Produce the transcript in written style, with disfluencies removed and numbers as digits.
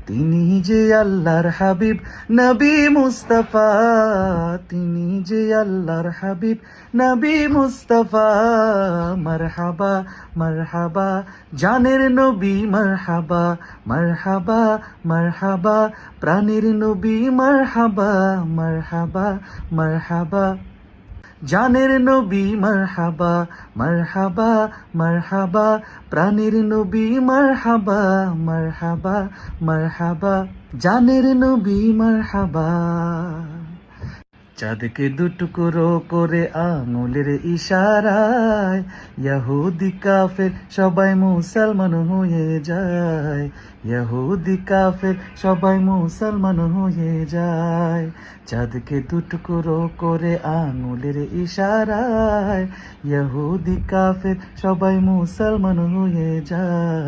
তিনি যে আল্লাহর হাবিব নবী মুস্তাফা, তিনি যে আল্লাহর হাবিব নবী মুস্তাফা। মারহাবা মারহাবা জানের নবী, মারহাবা মারহাবা মারহাবা প্রাণের নবী, মারহাবা মারহাবা মারহাবা জানের নবী, মারহাবা মারহাবা মারহাবা প্রাণের নবী, মারহাবা মারহাবা মারহাবা জানের নবী, মারহাবা। চাঁদকে দুটুকরো করে আঙুলের ইশারায় ইহুদি কাফের সবাই মুসলমান হয়ে যায়, ইহুদি কাফের সবাই মুসলমান হয়ে যায়। চাঁদকে দুটুকরো করে আঙুলের ইশারায় ইহুদি কাফের সবাই মুসলমান হয়ে যায়।